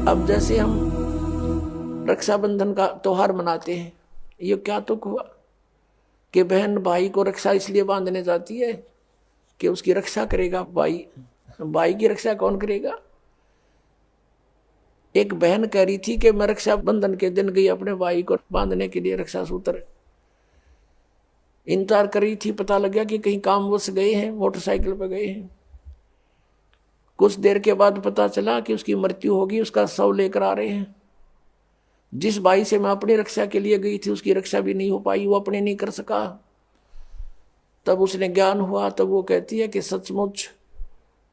अब जैसे हम रक्षाबंधन का त्योहार मनाते हैं, ये क्या तुक हुआ कि बहन भाई को रक्षा इसलिए बांधने जाती है कि उसकी रक्षा करेगा भाई। भाई की रक्षा कौन करेगा? एक बहन कह रही थी कि मैं रक्षाबंधन के दिन गई अपने भाई को बांधने के लिए, रक्षा सूत्र इंतजार कर रही थी। पता लग गया कि कहीं कामवश गए हैं, मोटरसाइकिल पर गए हैं। कुछ देर के बाद पता चला कि उसकी मृत्यु होगी, उसका शव लेकर आ रहे हैं। जिस भाई से मैं अपनी रक्षा के लिए गई थी उसकी रक्षा भी नहीं हो पाई, वो अपने नहीं कर सका। तब उसने ज्ञान हुआ, तब वो कहती है कि सचमुच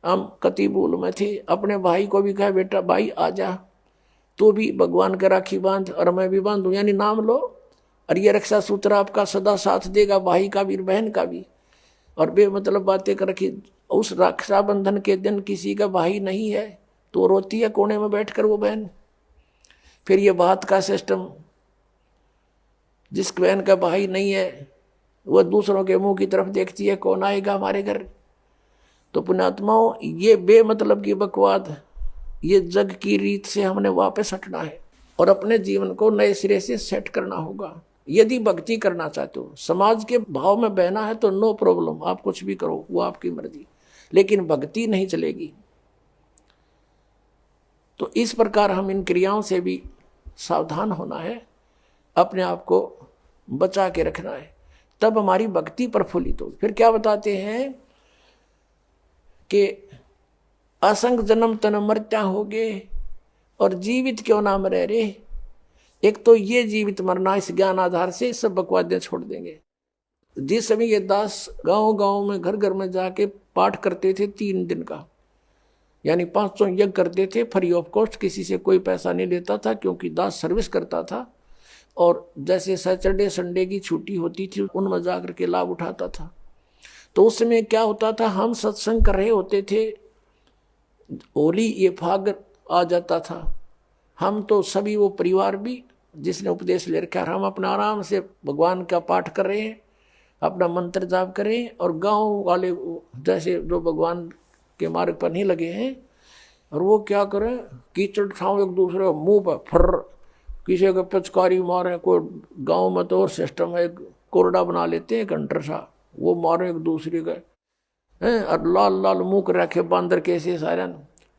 हम कति भूल में थे। अपने भाई को भी कहा बेटा भाई आ जा, तू भी भगवान का राखी बांध और मैं भी बांधू, यानी नाम लो और ये रक्षा सूत्र आपका सदा साथ देगा, भाई का भी बहन का भी। और बेमतलब बातें कर रखी। उस रक्षाबंधन के दिन किसी का भाई नहीं है तो रोती है कोने में बैठकर वो बहन। फिर ये बात का सिस्टम, जिस बहन का भाई नहीं है वह दूसरों के मुंह की तरफ देखती है, कौन आएगा हमारे घर। तो पुण्यात्माओं, ये बेमतलब की बकवाद, ये जग की रीत से हमने वापस हटना है और अपने जीवन को नए सिरे से सेट करना होगा। यदि भक्ति करना चाहते हो, समाज के भाव में बहना है तो नो प्रॉब्लम, आप कुछ भी करो, वो आपकी मर्जी, लेकिन भक्ति नहीं चलेगी। तो इस प्रकार हम इन क्रियाओं से भी सावधान होना है, अपने आप को बचा के रखना है, तब हमारी भक्ति प्रफुल्लित हो। फिर क्या बताते हैं कि असंग जन्म तन मरत्या होगे और जीवित क्यों ना मरे रे। एक तो ये जीवित मरना, इस ज्ञान आधार से सब बकवादें छोड़ देंगे। जिस समय ये दास गांव गांव में घर घर में जाके पाठ करते थे 3 दिन का, यानी 500 यज्ञ करते थे फ्री ऑफ कॉस्ट, किसी से कोई पैसा नहीं लेता था क्योंकि दास सर्विस करता था। और जैसे सैटरडे संडे की छुट्टी होती थी उनमें जाकर के लाभ उठाता था। तो उस समय क्या होता था, हम सत्संग कर रहे होते थे, होली ये फाग आ जाता था, हम तो सभी वो परिवार भी जिसने उपदेश ले रखा, हम अपना आराम से भगवान का पाठ कर रहे हैं, अपना मंत्र जाप करें, और गांव वाले जैसे जो भगवान के मार्ग पर नहीं लगे हैं, और वो क्या करें, कीचड़ ठाव एक दूसरे मुंह पर फर, किसी को पिचकारी मारे। कोई गांव में तो और सिस्टम है, कोरडा बना लेते हैं घंटर सा, वो मारे एक दूसरे का हैं, और लाल लाल मुंह कर रखे बांदर कैसे सारे।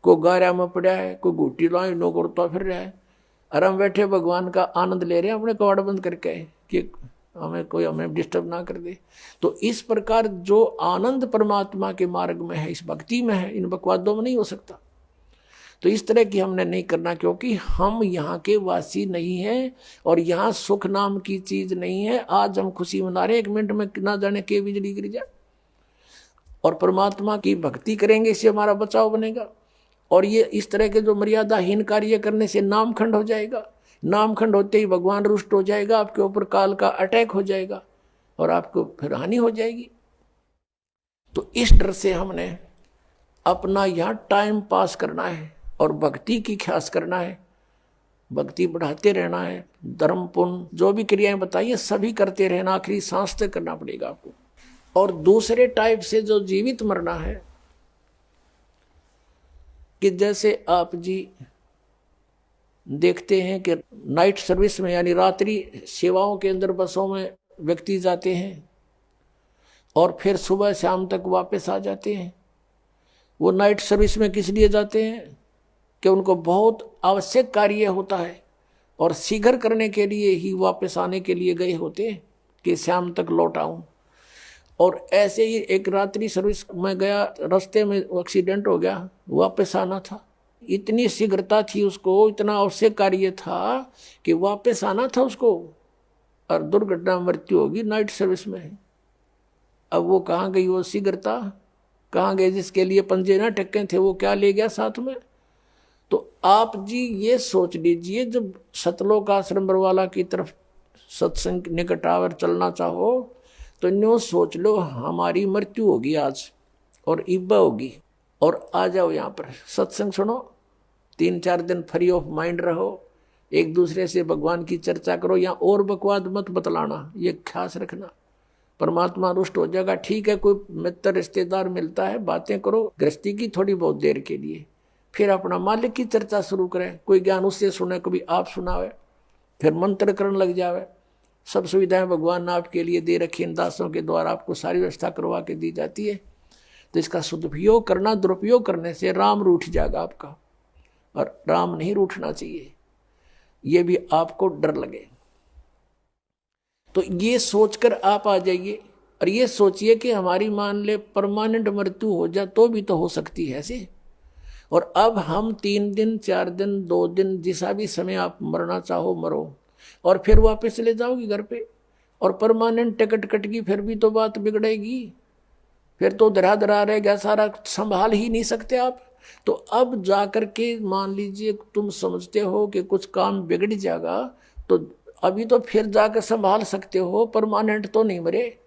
कोई गारा में पड़ा है, कोई घूटी लाई नो करता फिर रहा है, और हम बैठे भगवान का आनंद ले रहे हैं अपने कवाड़ बंद करके कि हमें डिस्टर्ब ना कर दे। तो इस प्रकार जो आनंद परमात्मा के मार्ग में है, इस भक्ति में है, इन बकवादों में नहीं हो सकता। तो इस तरह की हमने नहीं करना, क्योंकि हम यहाँ के वासी नहीं हैं और यहाँ सुख नाम की चीज नहीं है। आज हम खुशी मना रहे, 1 मिनट में ना जाने के बिजली गिर जाए। और परमात्मा की भक्ति करेंगे, इससे हमारा बचाव बनेगा। और ये इस तरह के जो मर्यादाहीन कार्य करने से नामखंड हो जाएगा, नामखंड होते ही भगवान रुष्ट हो जाएगा, आपके ऊपर काल का अटैक हो जाएगा और आपको फिर हानि हो जाएगी। तो इस डर से हमने अपना यहाँ टाइम पास करना है और भक्ति की ख्यास करना है, भक्ति बढ़ाते रहना है। धर्म पुण्य जो भी क्रियाएं बताइए सभी करते रहना, आखिरी सांस तक करना पड़ेगा आपको। और दूसरे टाइप से जो जीवित मरना है, कि जैसे आप जी देखते हैं कि नाइट सर्विस में यानी रात्रि सेवाओं के अंदर बसों में व्यक्ति जाते हैं और फिर सुबह शाम तक वापस आ जाते हैं। वो नाइट सर्विस में किस लिए जाते हैं कि उनको बहुत आवश्यक कार्य होता है और शीघ्र करने के लिए ही वापस आने के लिए गए होते हैं कि शाम तक लौट आऊं। और ऐसे ही एक रात्रि सर्विस में गया, रास्ते में एक्सीडेंट हो गया, वापस आना था, इतनी शीघ्रता थी उसको, इतना आवश्यक कार्य था कि वापस आना था उसको, और दुर्घटना मृत्यु होगी नाइट सर्विस में। अब वो कहाँ गई वो शीघ्रता, कहाँ गए जिसके लिए पंजे ना टक्के थे, वो क्या ले गया साथ में। तो आप जी ये सोच लीजिए, जब सतलोक आश्रम बरवाला की तरफ सत्संग निकट आवर चलना चाहो तो न्यू सोच लो हमारी मृत्यु होगी आज और इब्बा होगी, और आ जाओ यहाँ पर सत्संग सुनो, 3-4 दिन फ्री ऑफ माइंड रहो, एक दूसरे से भगवान की चर्चा करो, या और बकवाद मत बतलाना, ये खास रखना। परमात्मा रुष्ट हो जाएगा। ठीक है, कोई मित्र रिश्तेदार मिलता है, बातें करो गृहस्थी की थोड़ी बहुत देर के लिए, फिर अपना मालिक की चर्चा शुरू करें, कोई ज्ञान उससे सुने, कभी आप सुनावे, फिर मंत्र करने लग जावे। सब सुविधाएं भगवान ने आपके लिए दे रखी, इन दासों के द्वारा आपको सारी व्यवस्था करवा के दी जाती है। तो इसका सदुपयोग करना, दुरुपयोग करने से राम रूठ जाएगा आपका, और राम नहीं रूठना चाहिए, ये भी आपको डर लगे। तो ये सोचकर आप आ जाइए, और ये सोचिए कि हमारी मान ले परमानेंट मृत्यु हो जाए तो भी तो हो सकती है ऐसे। और अब हम 3 दिन 4 दिन 2 दिन जिसा भी समय आप मरना चाहो मरो, और फिर वापस चले जाओगी घर पे, और परमानेंट टिकट कटेगी, फिर भी तो बात बिगड़ेगी, फिर तो धरा धरा रहेगा, सारा संभाल ही नहीं सकते आप। तो अब जाकर के मान लीजिए तुम समझते हो कि कुछ काम बिगड़ जाएगा, तो अभी तो फिर जाकर संभाल सकते हो, परमानेंट तो नहीं मरे।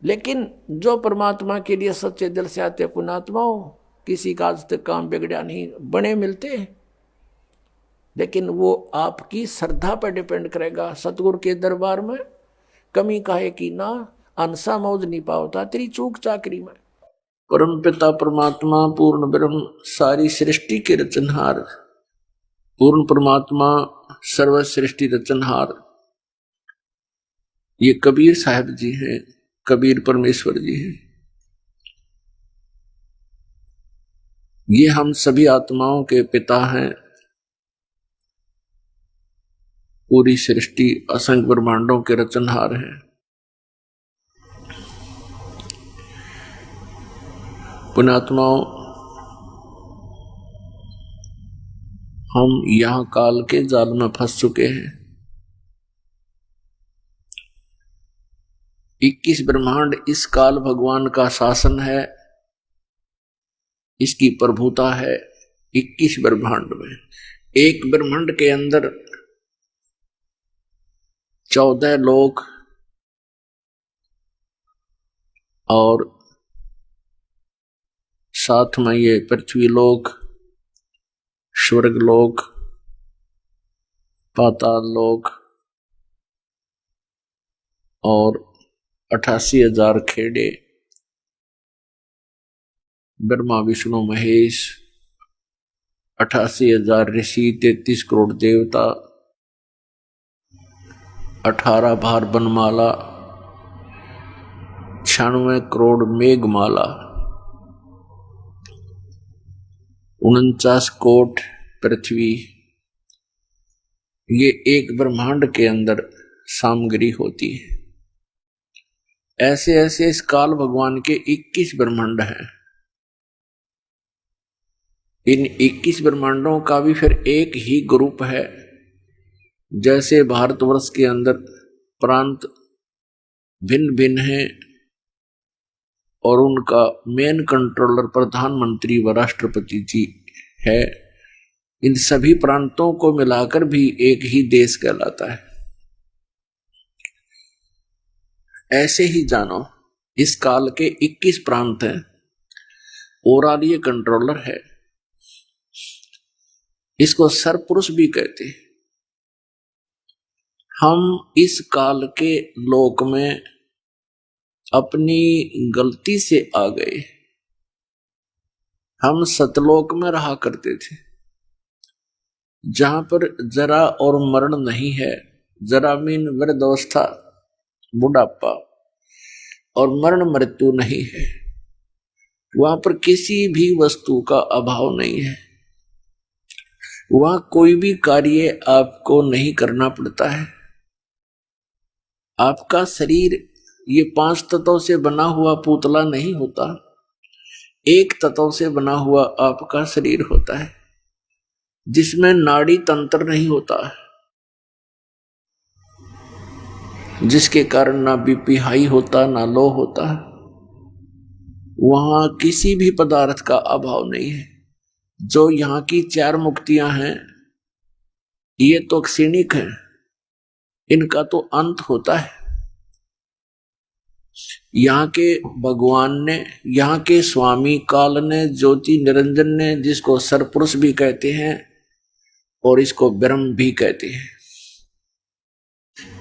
लेकिन जो परमात्मा के लिए सच्चे दिल से आते पुण्यात्माओं, किसी का आज तक काम बिगड़ा नहीं, बने मिलते हैं। लेकिन वो आपकी श्रद्धा पर डिपेंड करेगा। सतगुरु के दरबार में कमी काहे की ना, अंसा मौज नहीं पावता तेरी चूक चाकरी में। परम पिता परमात्मा पूर्ण ब्रह्म सारी सृष्टि के रचनहार, पूर्ण परमात्मा सर्व सृष्टि रचनहार, ये कबीर साहब जी हैं, कबीर परमेश्वर जी हैं। ये हम सभी आत्माओं के पिता हैं। पूरी सृष्टि असंख्य ब्रह्मांडों के रचनहार हैं। पुण्यात्माओं, हम यहां काल के जाल में फंस चुके हैं। 21 ब्रह्मांड इस काल भगवान का शासन है, इसकी प्रभुता है। 21 ब्रह्मांड में एक ब्रह्मांड के अंदर 14 लोक और साथ में ये पृथ्वी लोक, स्वर्ग लोक, पाताल लोक और 88,000 खेड़े, ब्रह्मा विष्णु महेश, 88,000 ऋषि, 33 करोड़ देवता, 18 भार बनमाला, 96 करोड़ मेघमाला, 49 कोट पृथ्वी, ये एक ब्रह्मांड के अंदर सामग्री होती है। ऐसे ऐसे इस काल भगवान के 21 ब्रह्मांड हैं। इन 21 ब्रह्मांडों का भी फिर एक ही ग्रुप है। जैसे भारतवर्ष के अंदर प्रांत भिन्न भिन्न हैं और उनका मेन कंट्रोलर प्रधानमंत्री व राष्ट्रपति जी है, इन सभी प्रांतों को मिलाकर भी एक ही देश कहलाता है। ऐसे ही जानो, इस काल के 21 प्रांत हैं, ओवरऑल ये कंट्रोलर है। इसको सरपुरुष भी कहते हैं। हम इस काल के लोक में अपनी गलती से आ गए। हम सतलोक में रहा करते थे, जहां पर जरा और मरण नहीं है। जरा मीन वृद्धावस्था, बुढ़ापा, और मरण मृत्यु नहीं है। वहां पर किसी भी वस्तु का अभाव नहीं है। वहां कोई भी कार्य आपको नहीं करना पड़ता है। आपका शरीर ये 5 तत्वों से बना हुआ पुतला नहीं होता, एक तत्व से बना हुआ आपका शरीर होता है, जिसमें नाड़ी तंत्र नहीं होता, जिसके कारण ना बीपी हाई होता ना लो होता। वहां किसी भी पदार्थ का अभाव नहीं है। जो यहाँ की 4 मुक्तियां हैं, ये तो क्षणिक है, इनका तो अंत होता है। यहाँ के भगवान ने, यहाँ के स्वामी काल ने, ज्योति निरंजन ने, जिसको सरपुरुष भी कहते हैं और इसको ब्रह्म भी कहते हैं,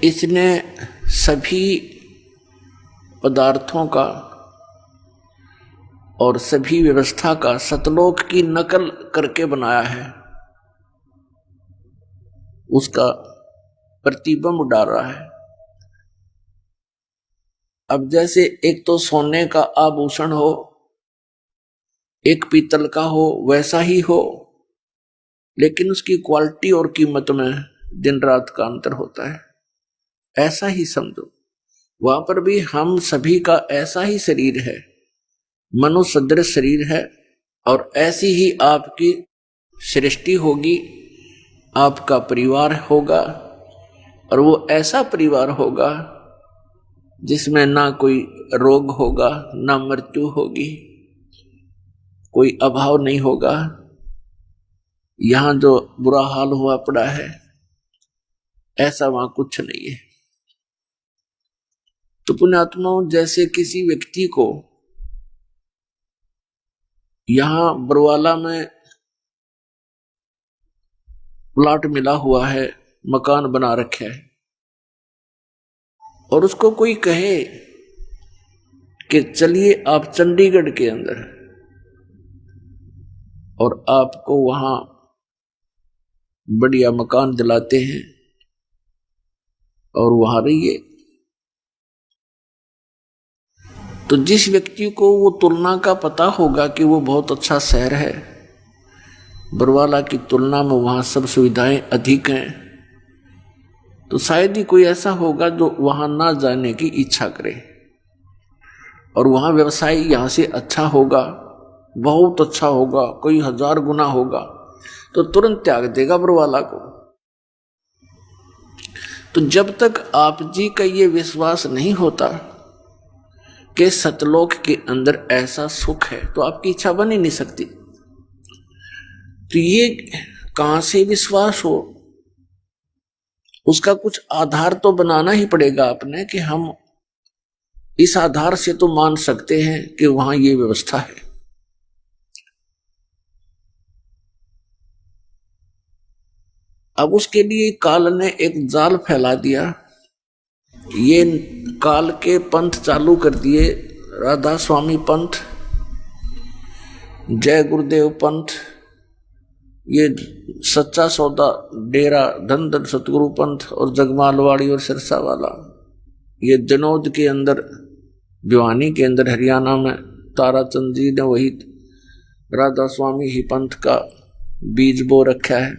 इसने सभी पदार्थों का और सभी व्यवस्था का सतलोक की नकल करके बनाया है, उसका प्रतिबिंब डाल रहा है। अब जैसे एक तो सोने का आभूषण हो, एक पीतल का हो, वैसा ही हो, लेकिन उसकी क्वालिटी और कीमत में दिन रात का अंतर होता है। ऐसा ही समझो, वहां पर भी हम सभी का ऐसा ही शरीर है, मनुष्य सदृश शरीर है, और ऐसी ही आपकी सृष्टि होगी, आपका परिवार होगा, और वो ऐसा परिवार होगा जिसमें ना कोई रोग होगा, ना मृत्यु होगी, कोई अभाव नहीं होगा। यहां जो बुरा हाल हुआ पड़ा है, ऐसा वहां कुछ नहीं है। तो पुण्यात्माओं, जैसे किसी व्यक्ति को यहां बरवाला में प्लाट मिला हुआ है, मकान बना रखे है, और उसको कोई कहे कि चलिए आप चंडीगढ़ के अंदर, और आपको वहां बढ़िया मकान दिलाते हैं और वहां रहिए, तो जिस व्यक्ति को वो तुलना का पता होगा कि वो बहुत अच्छा शहर है, बरवाला की तुलना में वहां सब सुविधाएं अधिक हैं, तो शायद ही कोई ऐसा होगा जो वहां ना जाने की इच्छा करे, और वहां व्यवसाय यहां से अच्छा होगा, बहुत अच्छा होगा, कोई 1000 गुना होगा, तो तुरंत त्याग देगा बरवाला को। तो जब तक आप जी का ये विश्वास नहीं होता कि सतलोक के अंदर ऐसा सुख है, तो आपकी इच्छा बन ही नहीं सकती। तो ये कहां से विश्वास हो, उसका कुछ आधार तो बनाना ही पड़ेगा आपने, कि हम इस आधार से तो मान सकते हैं कि वहां ये व्यवस्था है। अब उसके लिए काल ने एक जाल फैला दिया, ये काल के पंथ चालू कर दिए, राधा स्वामी पंथ, जय गुरुदेव पंथ, ये सच्चा सौदा डेरा धन धन सतगुरु पंथ, और जगमालवाड़ी और सिरसा वाला, ये जनौद के अंदर, भिवानी के अंदर हरियाणा में ताराचंद जी ने वही राधा स्वामी ही पंथ का बीज बो रखा है।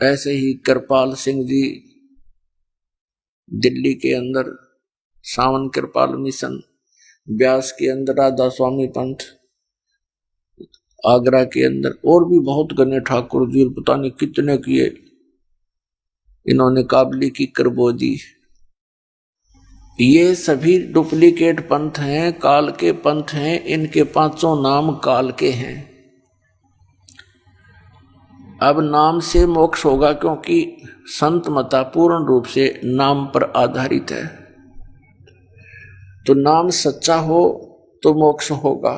ऐसे ही कृपाल सिंह जी दिल्ली के अंदर सावन कृपाल मिशन, ब्यास के अंदर राधा स्वामी पंथ, आगरा के अंदर और भी बहुत गणे ठाकुर जी, पता नहीं कितने किए इन्होंने काबली की करबो दी। ये सभी डुप्लीकेट पंथ हैं, काल के पंथ हैं, इनके 5 नाम काल के हैं। अब नाम से मोक्ष होगा, क्योंकि संत मता पूर्ण रूप से नाम पर आधारित है। तो नाम सच्चा हो तो मोक्ष होगा,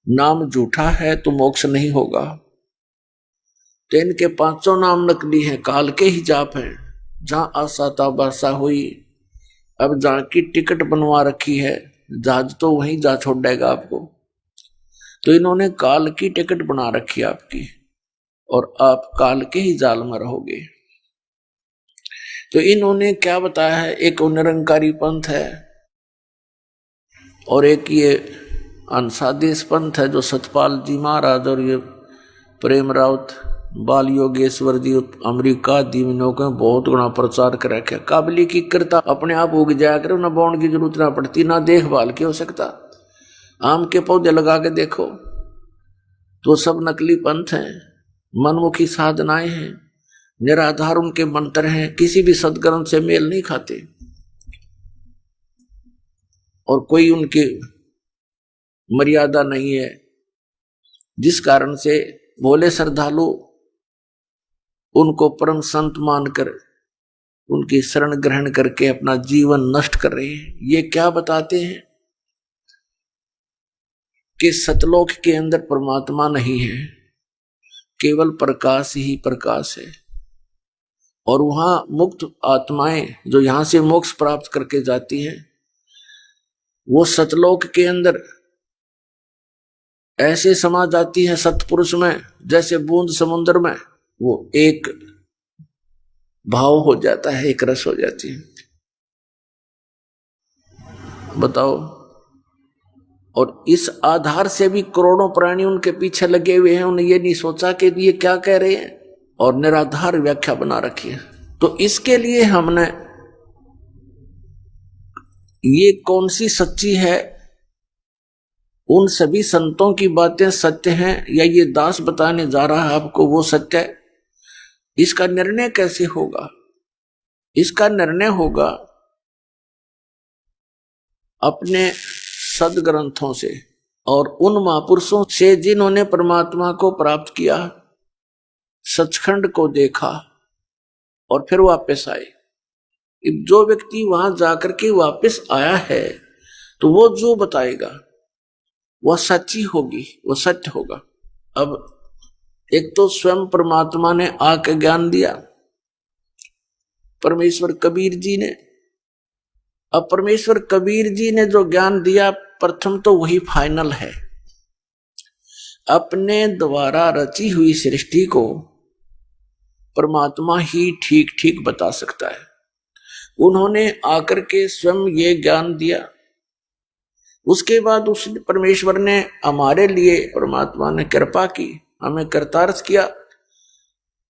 नाम झूठा है तो मोक्ष नहीं होगा। तो इनके 5 नाम नकली हैं, काल के ही जाप हैं। जहां आशा ता बासा हुई, अब जहां की टिकट बनवा रखी है, जहाज तो वहीं जा छोड़ेगा आपको। तो इन्होंने काल की टिकट बना रखी है आपकी, और आप काल के ही जाल में रहोगे। तो इन्होंने क्या बताया है, एक निरंकारी पंथ है, और एक ये अंसादेश पंथ है, जो सतपाल जी महाराज और ये प्रेम राउत, बाल योगेश्वर जी अमेरिका दीवनों के बहुत गुना प्रचार कर रखे। काबली की करता अपने आप उग जाया करे, ना बोण की जरूरत ना पड़ती, ना देखभाल की हो सकता। आम के पौधे लगा के देखो तो सब नकली पंथ हैं, मनमुखी साधनाएं हैं, निराधार उनके मंत्र हैं, किसी भी सदग्रंथ से मेल नहीं खाते, और कोई उनकी मर्यादा नहीं है, जिस कारण से भोले श्रद्धालु उनको परम संत मानकर उनकी शरण ग्रहण करके अपना जीवन नष्ट कर रहे हैं। ये क्या बताते हैं कि सतलोक के अंदर परमात्मा नहीं है, केवल प्रकाश ही प्रकाश है, और वहां मुक्त आत्माएं जो यहां से मोक्ष प्राप्त करके जाती हैं, वो सतलोक के अंदर ऐसे समा जाती है सतपुरुष में जैसे बूंद समुद्र में, वो एक भाव हो जाता है, एक रस हो जाती है। बताओ। और इस आधार से भी करोड़ों प्राणी उनके पीछे लगे हुए हैं, उन्हें ये नहीं सोचा कि ये क्या कह रहे हैं, और निराधार व्याख्या बना रखी है। तो इसके लिए हमने ये कौन सी सच्ची है, उन सभी संतों की बातें सत्य हैं या ये दास बताने जा रहा है आपको वो सत्य है, इसका निर्णय कैसे होगा? इसका निर्णय होगा अपने सदग्रंथों से और उन महापुरुषों से जिन्होंने परमात्मा को प्राप्त किया, सचखंड को देखा और फिर वापस आए। जो व्यक्ति वहां जाकर के वापस आया है तो वो जो बताएगा वह सच्ची होगी, वो सत्य होगा। अब एक तो स्वयं परमात्मा ने आके ज्ञान दिया, परमेश्वर कबीर जी ने। अब परमेश्वर कबीर जी ने जो ज्ञान दिया, प्रथम तो वही फाइनल है। अपने द्वारा रची हुई सृष्टि को परमात्मा ही ठीक ठीक बता सकता है। उन्होंने आकर के स्वयं ये ज्ञान दिया। उसके बाद उस परमेश्वर ने हमारे लिए, परमात्मा ने कृपा की, हमें कृतार्थ किया,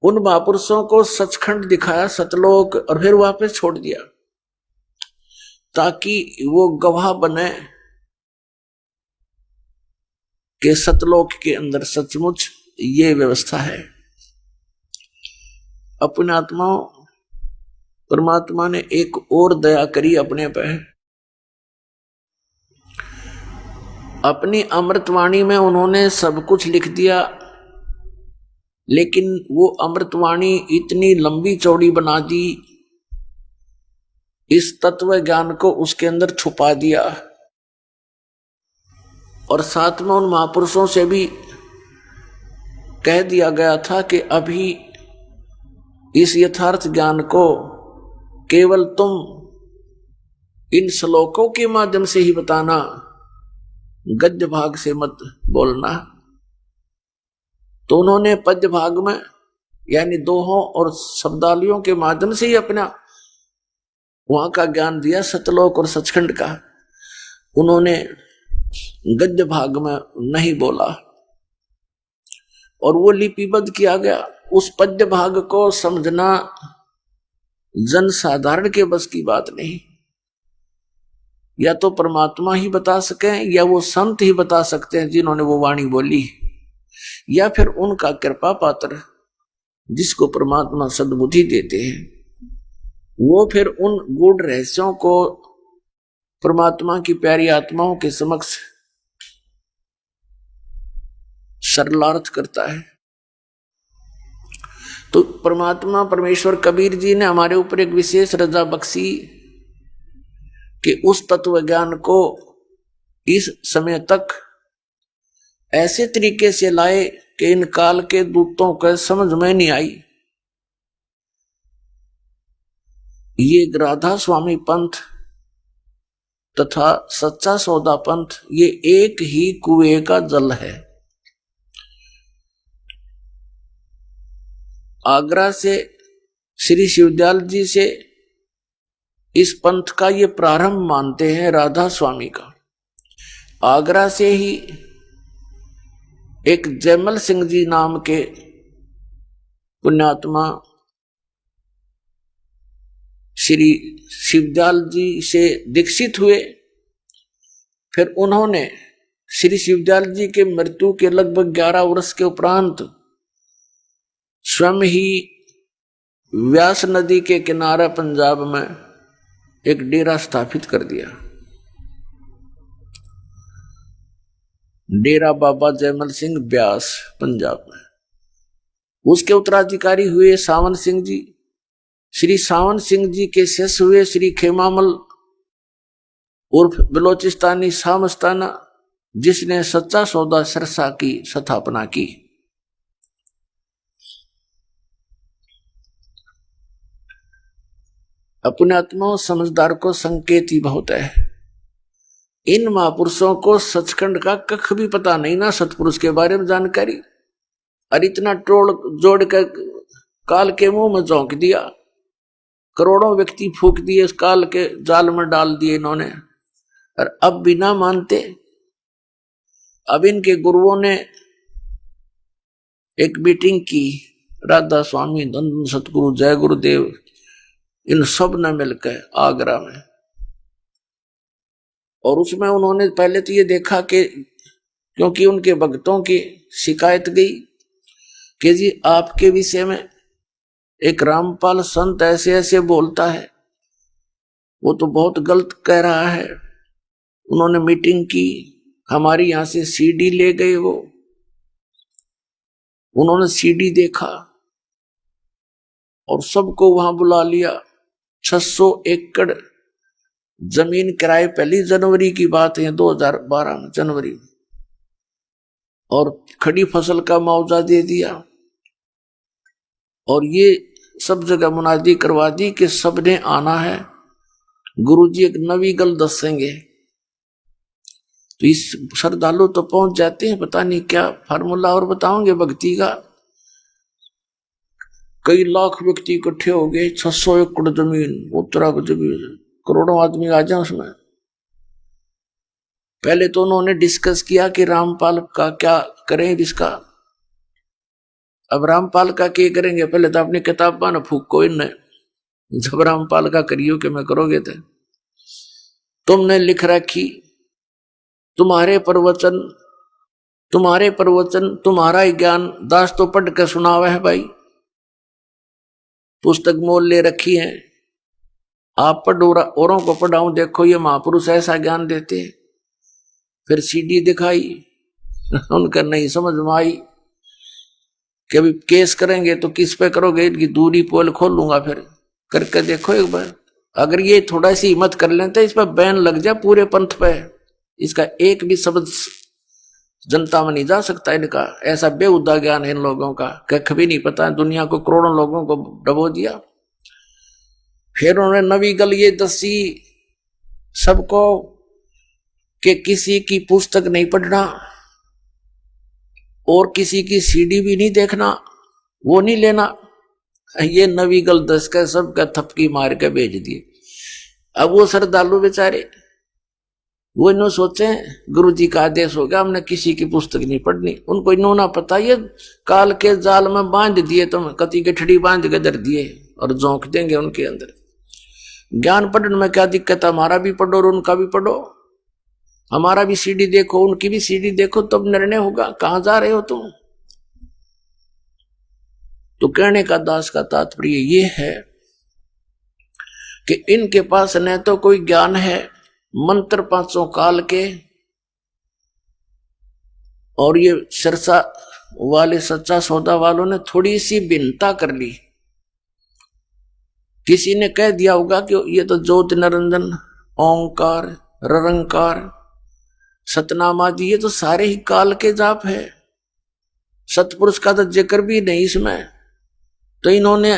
उन महापुरुषों को सचखंड दिखाया, सतलोक, और फिर वापस छोड़ दिया ताकि वो गवाह बने कि सतलोक के अंदर सचमुच ये व्यवस्था है। अपने आत्माओं, परमात्मा ने एक और दया करी अपने पे। अपनी अमृतवाणी में उन्होंने सब कुछ लिख दिया, लेकिन वो अमृतवाणी इतनी लंबी चौड़ी बना दी, इस तत्व ज्ञान को उसके अंदर छुपा दिया। और साथ में उन महापुरुषों से भी कह दिया गया था कि अभी इस यथार्थ ज्ञान को केवल तुम इन श्लोकों के माध्यम से ही बताना, गद्य भाग से मत बोलना। तो उन्होंने पद्य भाग में यानी दोहों और शब्दावलियों के माध्यम से ही अपना वहां का ज्ञान दिया, सतलोक और सचखंड का। उन्होंने गद्य भाग में नहीं बोला और वो लिपिबद्ध किया गया। उस पद्य भाग को समझना जन साधारण के बस की बात नहीं। या तो परमात्मा ही बता सके या वो संत ही बता सकते हैं जिन्होंने वो वाणी बोली, या फिर उनका कृपा पात्र जिसको परमात्मा सद्बुद्धि देते हैं, वो फिर उन गूढ़ रहस्यों को परमात्मा की प्यारी आत्माओं के समक्ष सरलार्थ करता है। तो परमात्मा परमेश्वर कबीर जी ने हमारे ऊपर एक विशेष रजा बख्शी कि उस तत्व ज्ञान को इस समय तक ऐसे तरीके से लाए कि इन काल के दूतों को समझ में नहीं आई। ये राधा स्वामी पंथ तथा सच्चा सौदा पंथ ये एक ही कुएं का जल है। आगरा से श्री शिवदयाल जी से इस पंथ का ये प्रारंभ मानते हैं राधा स्वामी का। आगरा से ही एक जयमल सिंह जी नाम के पुण्यात्मा श्री शिवदयाल जी से दीक्षित हुए। फिर उन्होंने श्री शिवदयाल जी के मृत्यु के लगभग 11 वर्ष के उपरांत स्वयं ही व्यास नदी के किनारे पंजाब में एक डेरा स्थापित कर दिया, डेरा बाबा जयमल सिंह व्यास पंजाब में। उसके उत्तराधिकारी हुए सावन सिंह जी। श्री सावन सिंह जी के शिष्य हुए श्री खेमामल उर्फ बलोचिस्तानी शाह मस्ताना, जिसने सच्चा सौदा सिरसा की स्थापना की। अपने आत्मा समझदार को संकेत ही बहुत है। इन महापुरुषों को सचखंड का कख भी पता नहीं ना, सतपुरुष के बारे में जानकारी, और इतना टोल जोड़ कर काल के मुंह में झोंक दिया, करोड़ों व्यक्ति फूक दिए, इस काल के जाल में डाल दिए इन्होंने, और अब बिना मानते। अब इनके गुरुओं ने एक मीटिंग की, राधा स्वामी, नंदन सतगुरु, जय गुरुदेव, इन सब ने मिलकर आगरा में, और उसमें उन्होंने पहले तो ये देखा कि, क्योंकि उनके भक्तों की शिकायत गई कि जी आपके विषय में एक रामपाल संत ऐसे ऐसे बोलता है, वो तो बहुत गलत कह रहा है। उन्होंने मीटिंग की, हमारी यहां से सीडी ले गए, वो उन्होंने सीडी देखा और सबको वहां बुला लिया। 600 एकड़ जमीन किराए, पहली जनवरी की बात है 2012 में जनवरी में, और खड़ी फसल का मुआवजा दे दिया, और ये सब जगह मुनादी करवा दी कि सबने आना है, गुरुजी एक नवी गल दसेंगे। तो इस श्रद्धालु तो पहुंच जाते हैं, पता नहीं क्या फार्मूला और बताओगे भक्ति का। कई लाख व्यक्ति इकट्ठे हो गए, 600 एकड़ जमीन, उत्तराखंड जमीन, करोड़ों आदमी आ जाए उसमें। पहले तो उन्होंने डिस्कस किया कि रामपाल का क्या करें इसका। अब रामपाल का क्या करेंगे, पहले तो अपनी किताब न फूको इनने, जब रामपाल का करियो कि मैं करोगे थे। तुमने लिख रखी, तुम्हारे प्रवचन तुम्हारा ही ज्ञान दास तो पढ़ के सुनावा है भाई, पुस्तक मोल ले रखी है, आप पढ़ो औरों को पढ़ाऊं, देखो ये महापुरुष ऐसा ज्ञान देते। फिर सीडी दिखाई, उनका नहीं समझ में आई कि अभी केस करेंगे तो किस पे करोगे, इनकी दूरी पोल खोल लूंगा। फिर करके देखो एक बार, अगर ये थोड़ा सी हिम्मत कर लेते इस पर बैन लग जाए पूरे पंथ पे, इसका एक भी शब्द जनता में नहीं जा सकता इनका। ऐसा बेहुदा ज्ञान है इन लोगों का, कख भी नहीं पता, दुनिया को करोड़ों लोगों को डबो दिया। फिर उन्होंने नवी गल ये दसी सबको कि किसी की पुस्तक नहीं पढ़ना और किसी की सीडी भी नहीं देखना, वो नहीं लेना। ये नवी गल दस का सबका थपकी मार के भेज दिए। अब वो श्रद्धालु बेचारे वो इन्होंने सोचे गुरु जी का आदेश हो गया, हमने किसी की पुस्तक नहीं पढ़नी। उनको इन्होंने पता ये काल के जाल में बांध दिए, तुम कति गठड़ी बांध के धर दिए और झोंक देंगे उनके अंदर। ज्ञान पढ़ने में क्या दिक्कत, हमारा भी पढ़ो और उनका भी पढ़ो, हमारा भी सीडी देखो उनकी भी सीडी देखो, तब निर्णय होगा कहां जा रहे हो तुम। तो कहने का दास का तात्पर्य ये है कि इनके पास न तो कोई ज्ञान है मंत्र 500 काल के, और ये सिरसा वाले सच्चा सौदा वालों ने थोड़ी सी भिन्नता कर ली। किसी ने कह दिया होगा कि ये तो ज्योति निरंजन, ओंकार, ररंकार, सतनाम आदि ये तो सारे ही काल के जाप है, सतपुरुष का तो जिक्र भी नहीं इसमें। तो इन्होंने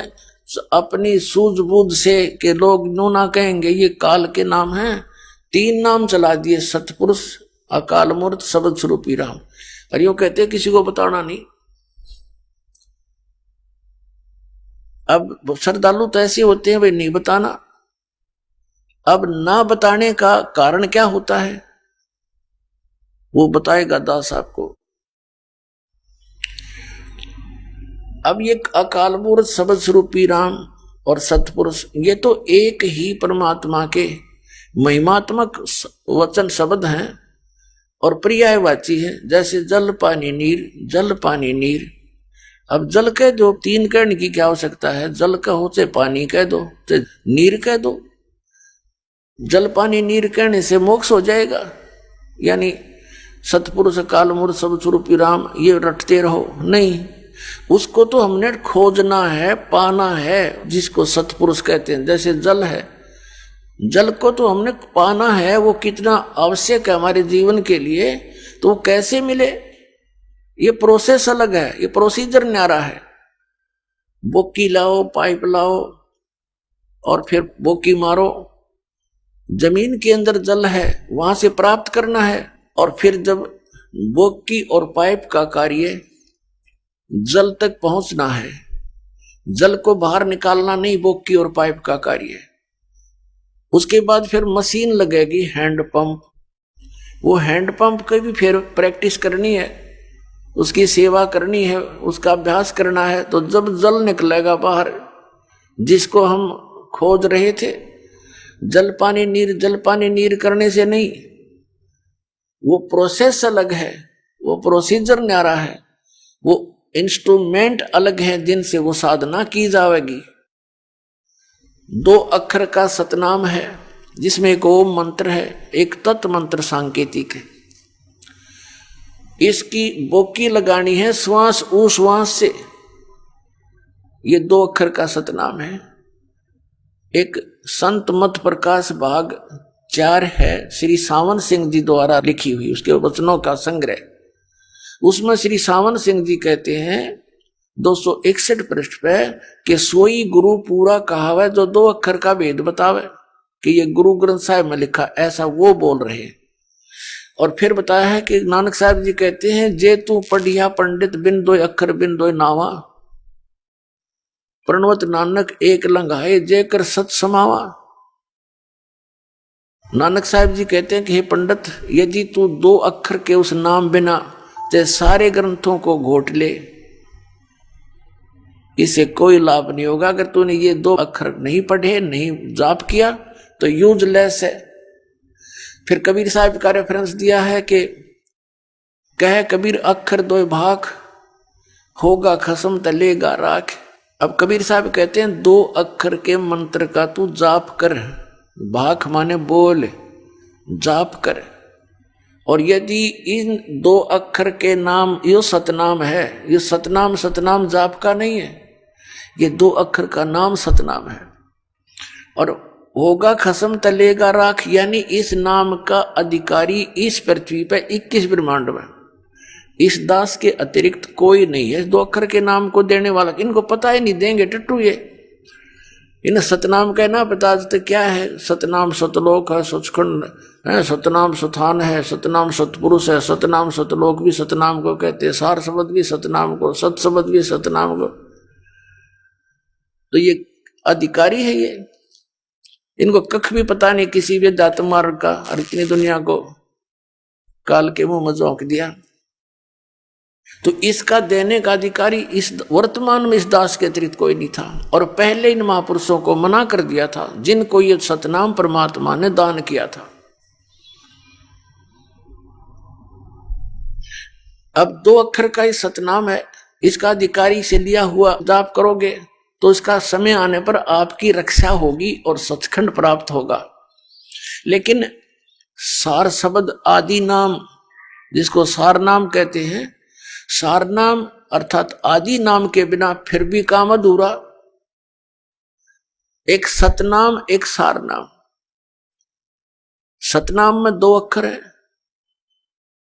अपनी सूझबूझ से कि लोग नो ना कहेंगे ये काल के नाम हैं, 3 नाम चला दिए, सतपुरुष, अकाल मूर्त, शब्द स्वरूपी राम। और यूं कहते किसी को बताना नहीं। अब श्रद्धालु तो ऐसे होते हैं भाई नहीं बताना। अब ना बताने का कारण क्या होता है वो बताएगा दास आपको। अब ये अकाल मूर्त, शब्द स्वरूपी राम और सतपुरुष ये तो एक ही परमात्मा के महिमात्मक वचन शब्द हैं और पर्यायवाची है। जैसे जल पानी नीर, जल पानी नीर। अब जल कह दो, 3 कहने की क्या आवश्यकता है, जल कहो चाहे पानी कह दो चाहे नीर कह दो। जल पानी नीर कहने से मोक्ष हो जाएगा, यानी सतपुरुष, काल मूर्त, शब्द स्वरूपी राम ये रटते रहो, नहीं। उसको तो हमने खोजना है, पाना है, जिसको सतपुरुष कहते हैं। जैसे जल है, जल को तो हमने पाना है, वो कितना आवश्यक है हमारे जीवन के लिए, तो वो कैसे मिले ये प्रोसेस अलग है, ये प्रोसीजर न्यारा है। बोकी लाओ, पाइप लाओ और फिर बोकी मारो, जमीन के अंदर जल है, वहां से प्राप्त करना है, और फिर जब बोकी और पाइप का कार्य जल तक पहुंचना है, जल को बाहर निकालना नहीं बोकी और पाइप का कार्य। उसके बाद फिर मशीन लगेगी हैंडपंप, वो हैंडपंप की भी फिर प्रैक्टिस करनी है, उसकी सेवा करनी है, उसका अभ्यास करना है। तो जब जल निकलेगा बाहर, जिसको हम खोज रहे थे, जल पानी नीर करने से नहीं, वो प्रोसेस अलग है, वो प्रोसीजर न्यारा है, वो इंस्ट्रूमेंट अलग है जिनसे वो साधना की जाएगी। 2 अक्षर का सतनाम है, जिसमें एक ओम मंत्र है, एक तत् मंत्र सांकेतिक है। इसकी बोकी लगानी है श्वास उश्वास से। ये 2 अक्षर का सतनाम है। एक संत मत प्रकाश भाग 4 है, श्री सावन सिंह जी द्वारा लिखी हुई, उसके वचनों का संग्रह। उसमें श्री सावन सिंह जी कहते हैं 261 पृष्ठ पे कि सोई गुरु पूरा कहावे जो 2 अक्षर का भेद बतावे, कि ये गुरु ग्रंथ साहिब में लिखा, ऐसा वो बोल रहे हैं। और फिर बताया है कि नानक साहब जी कहते हैं जे तू पढ़िया पंडित बिन 2 अक्षर बिन 2 नावा, प्रणवत नानक एक लंघाए जे कर सत समावा। नानक साहब जी कहते हैं कि हे पंडित, यदि तू 2 अक्षर के उस नाम बिना ते सारे ग्रंथों को घोट ले, इसे कोई लाभ नहीं होगा। अगर तूने ये 2 अक्षर नहीं पढ़े, नहीं जाप किया, तो यूजलेस है। फिर कबीर साहब का रेफरेंस दिया है कि कह कबीर अक्षर 2 भाग, होगा खसम तलेगा राख। अब कबीर साहब कहते हैं 2 अक्षर के मंत्र का तू जाप कर, भाख माने बोल, जाप कर। और यदि इन 2 अक्षर के नाम, यो सतनाम है, ये सतनाम जाप का नहीं है, ये 2 अक्षर का नाम सतनाम है। और होगा खसम तलेगा राख, यानी इस नाम का अधिकारी इस पृथ्वी पर 21 ब्रह्मांड में, इस दास के अतिरिक्त कोई नहीं है 2 अक्षर के नाम को देने वाला। इनको पता ही नहीं, देंगे टट्टू ये। इन सतनाम का ना पता तो क्या है, सतनाम सतलोक है, सचखंड है, सतनाम सथान है, सतनाम सतपुरुष है, सतनाम सतलोक भी सतनाम को कहते हैं, सार शब्द भी सतनाम को, सत शब्द भी सतनाम को। तो ये अधिकारी है ये, इनको कख भी पता नहीं किसी भी दात मार्ग का, और इतनी दुनिया को काल के मुंह में झोंक दिया। तो इसका देने का अधिकारी इस वर्तमान में इस दास के अतिरिक्त कोई नहीं था। और पहले इन महापुरुषों को मना कर दिया था, जिनको ये सतनाम परमात्मा ने दान किया था। अब 2 अक्षर का ही सतनाम है, इसका अधिकारी से लिया हुआ जाप करोगे तो इसका समय आने पर आपकी रक्षा होगी और सचखंड प्राप्त होगा। लेकिन सार शब्द आदि नाम, जिसको सार नाम कहते हैं, सार नाम अर्थात आदि नाम के बिना फिर भी काम अधूरा। एक सतनाम, एक सार नाम। सतनाम में 2 अक्षर है,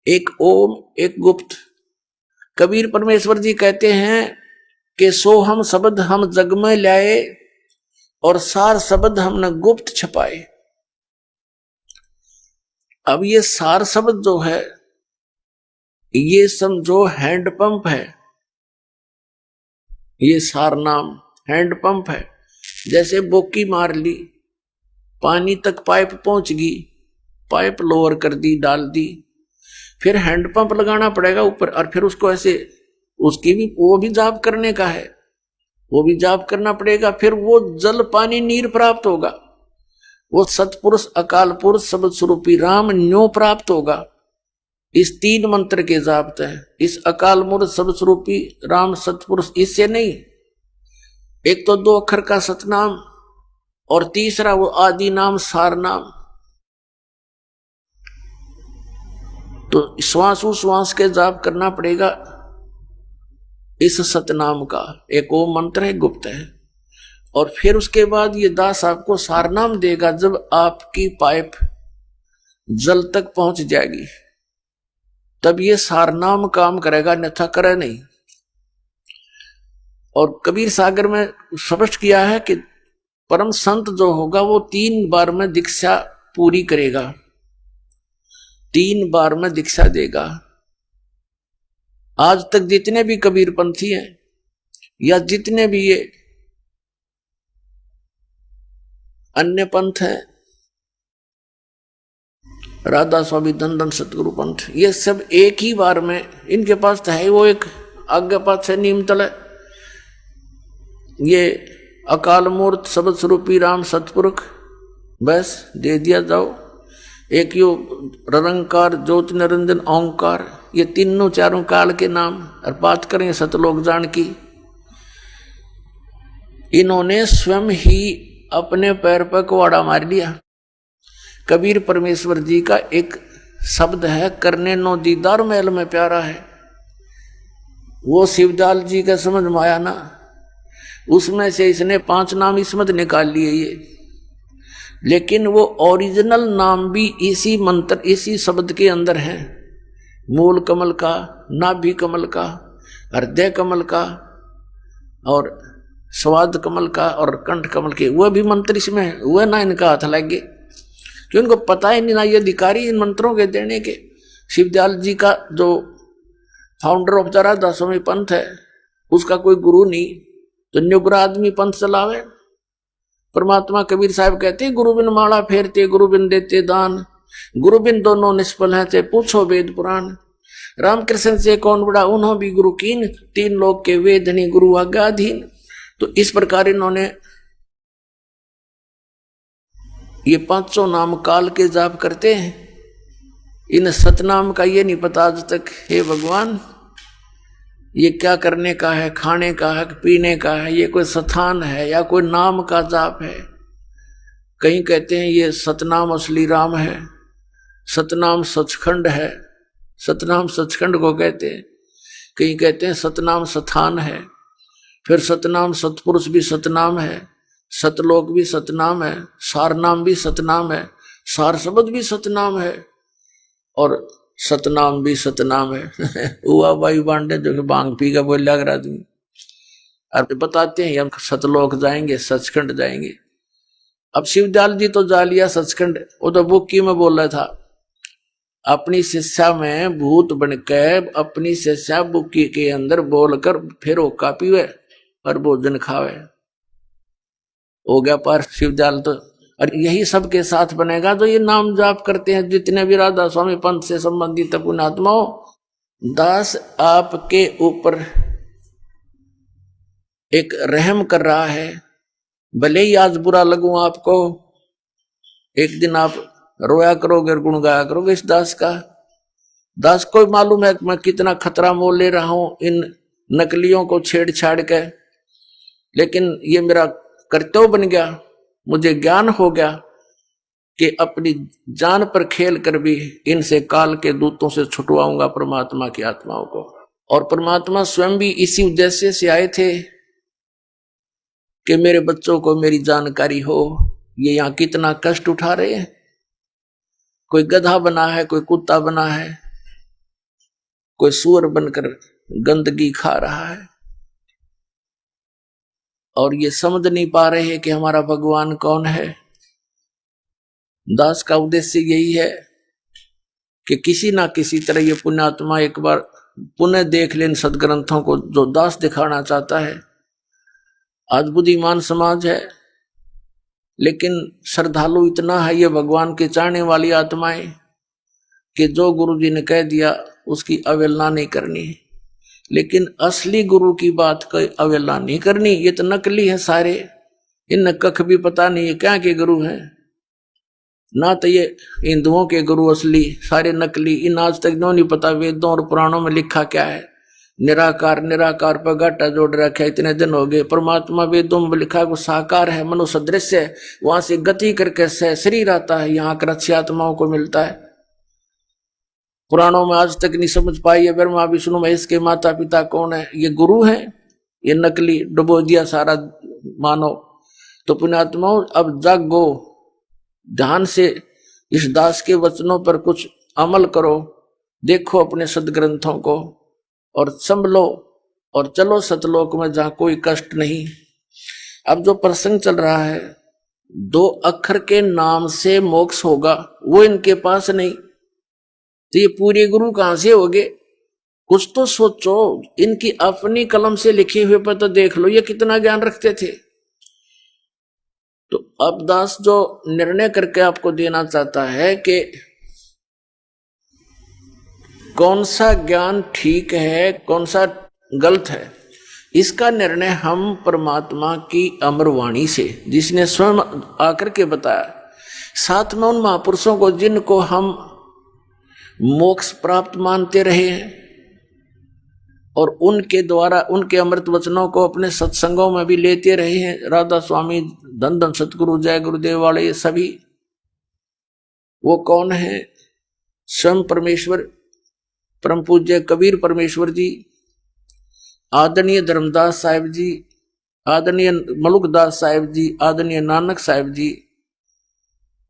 एक ओम, एक गुप्त। कबीर परमेश्वर जी कहते हैं कि सो हम शब्द हम जग में लाए, और सार शब्द हमने गुप्त छपाए। अब ये सार शब्द जो है, ये समझो हैंडपंप है, ये सार नाम हैंडपंप है। जैसे बोकी मार ली, पानी तक पाइप पहुंच गई, पाइप लोअर कर दी, डाल दी, फिर हैंडपंप लगाना पड़ेगा ऊपर, और फिर उसको ऐसे, उसकी भी वो भी जाप करने का है, वो भी जाप करना पड़ेगा। फिर वो जल पानी नीर प्राप्त होगा, वो सतपुरुष अकाल पुरुष शब्द स्वरूपी राम न्यो प्राप्त होगा। इस 3 मंत्र के जापते हैं, इस अकाल मूर्त शब्द स्वरूपी राम सतपुरुष, इससे नहीं। एक तो 2 अक्षर का सतनाम, और तीसरा वो आदि नाम सार नाम। तो श्वास के जाप करना पड़ेगा इस सतनाम का। एक वो मंत्र है, गुप्त है। और फिर उसके बाद ये दास आपको सार नाम देगा जब आपकी पाइप जल तक पहुंच जाएगी, तब ये सार नाम काम करेगा, अन्यथा करे नहीं। और कबीर सागर में स्पष्ट किया है कि परम संत जो होगा वो 3 बार में दीक्षा पूरी करेगा, 3 बार में दीक्षा देगा। आज तक जितने भी कबीर पंथी हैं या जितने भी ये अन्य पंथ हैं, राधा स्वामी धन सतगुरु पंथ, ये सब एक ही बार में, इनके पास तो है वो एक आज्ञा पाठ है, नीम तल है, ये अकाल मूर्त शब्द स्वरूपी राम सतपुरुष, बस दे दिया जाओ। एक यो निरंकार ज्योति निरंजन ओंकार, ये तीनों चारों काल के नाम, और बात करें सतलोक जान की, इन्होंने स्वयं ही अपने पैर पर कुआड़ा मार लिया। कबीर परमेश्वर जी का एक शब्द है, करने नो दीदार महल में प्यारा है, वो शिवदयाल जी का समझ में आया ना, उसमें से इसने 5 नाम इसमत निकाल लिए ये, लेकिन वो ओरिजिनल नाम भी इसी मंत्र इसी शब्द के अंदर है। मूल कमल का, नाभि कमल का, हृदय कमल का, और स्वाद कमल का, और कंठ कमल के, वह भी मंत्र इसमें है। वह ना इनका हाथ लगे, क्यों इनको पता ही नहीं, ना ये अधिकारी इन मंत्रों के देने के। शिवदयाल जी का जो फाउंडर ऑफ द राधा स्वामी पंथ है, उसका कोई गुरु नहीं, तो निगुरा आदमी पंथ चलावे। परमात्मा कबीर साहब कहते हैं, गुरु बिन माला फेरते, गुरु बिन देते दान, गुरु बिन दोनों निष्फल हैं, ते पूछो वेद पुराण। रामकृष्ण से कौन बड़ा, उन्हों भी गुरु कीन, 3 लोग के वेद नहीं गुरु आज्ञाधीन। तो इस प्रकार इन्होंने ये 500 नाम काल के जाप करते हैं। इन सतनाम का ये नहीं पता आज तक, हे भगवान ये क्या करने का है, खाने का है, पीने का है, ये कोई स्थान है या कोई नाम का जाप है। कहीं कहते हैं ये सतनाम असली राम है, सतनाम सचखंड है, सतनाम सचखंड को कहते हैं। कहीं कहते हैं सतनाम स्थान है, फिर सतनाम सतपुरुष भी सतनाम है, सतलोक भी सतनाम है, सारनाम भी सतनाम है, सार शब्द भी सतनाम है, और सतनाम भी सतनाम है। हुआ भाई बांडे जो कि बांग पी का बोल लग रहा आदमी, अब बताते हैं हम सतलोक जाएंगे, सचखंड जाएंगे। अब शिवदयाल जी तो जा लिया सचखंड, वो तो बुक्की में बोल रहा था, अपनी शिष्या में भूत बनकर अपनी शिष्या बुक्की के अंदर बोलकर फिर वो कापी हुए और भोजन खावे, हो गया पार शिवदयाल तो। और यही सबके साथ बनेगा जो ये नाम जाप करते हैं, जितने भी राधा स्वामी पंथ से संबंधित पुण्यात्माओं। दास आपके ऊपर एक रहम कर रहा है, भले ही आज बुरा लगूं आपको, एक दिन आप रोया करोगे और गुण गाया करोगे इस दास का। दास को मालूम है कि मैं कितना खतरा मोल ले रहा हूं इन नकलियों को छेड़छाड़ के, लेकिन ये मेरा कर्तव्य बन गया, मुझे ज्ञान हो गया कि अपनी जान पर खेल कर भी इनसे काल के दूतों से छुटवाऊंगा परमात्मा की आत्माओं को। और परमात्मा स्वयं भी इसी उद्देश्य से आए थे कि मेरे बच्चों को मेरी जानकारी हो। ये यहाँ कितना कष्ट उठा रहे हैं, कोई गधा बना है, कोई कुत्ता बना है, कोई सूअर बनकर गंदगी खा रहा है, और ये समझ नहीं पा रहे कि हमारा भगवान कौन है। दास का उद्देश्य यही है कि किसी ना किसी तरह ये पुण्यात्मा एक बार पुनः देख लें सदग्रंथों को, जो दास दिखाना चाहता है। आज बुद्धिमान समाज है, लेकिन श्रद्धालु इतना है ये भगवान के चाहने वाली आत्माएं कि जो गुरु जी ने कह दिया उसकी अवहेलना नहीं करनी है, लेकिन असली गुरु की बात की अवहेलना नहीं करनी। ये तो नकली है सारे, इन कख भी पता नहीं है क्या के गुरु हैं, ना तो ये हिंदुओं के गुरु असली, सारे नकली। इन आज तक नहीं पता वेदों और पुराणों में लिखा क्या है। निराकार निराकार पर घाटा जोड़ रखा है, इतने दिन हो गए। परमात्मा वेदों में लिखा है वो साकार है, मनो सदृश है, वहां से गति करके शरीर आता है, यहाँ कर अच्छी आत्माओं को मिलता है। पुराणों में आज तक नहीं समझ पाई है ब्रह्मा विष्णु महेश के माता पिता कौन है, ये गुरु है, ये नकली डुबो दिया सारा मानो। तो पुण्यात्माओं अब जागो, ध्यान से इस दास के वचनों पर कुछ अमल करो, देखो अपने सदग्रंथों को और संभलो और चलो सतलोक में जहां कोई कष्ट नहीं। अब जो प्रसंग चल रहा है दो अक्षर के नाम से मोक्ष होगा, वो इनके पास नहीं, तो ये पूरे गुरु कहां से होगे? कुछ तो सोचो। इनकी अपनी कलम से लिखे हुए पर तो देख लो ये कितना ज्ञान रखते थे। तो अब दास जो निर्णय करके आपको देना चाहता है कि कौन सा ज्ञान ठीक है कौन सा गलत है, इसका निर्णय हम परमात्मा की अमर वाणी से, जिसने स्वयं आकर के बताया, साथ में उन महापुरुषों को जिनको हम मोक्ष प्राप्त मानते रहे हैं और उनके द्वारा उनके अमृत वचनों को अपने सत्संगों में भी लेते रहे हैं, राधा स्वामी, धन धन सतगुरु, जय गुरुदेव वाले, ये सभी वो कौन है? स्वयं परमेश्वर, परम पूज्य कबीर परमेश्वर जी, आदरणीय धर्मदास साहिब जी, आदरणीय मलुकदास साहिब जी, आदरणीय नानक साहिब जी,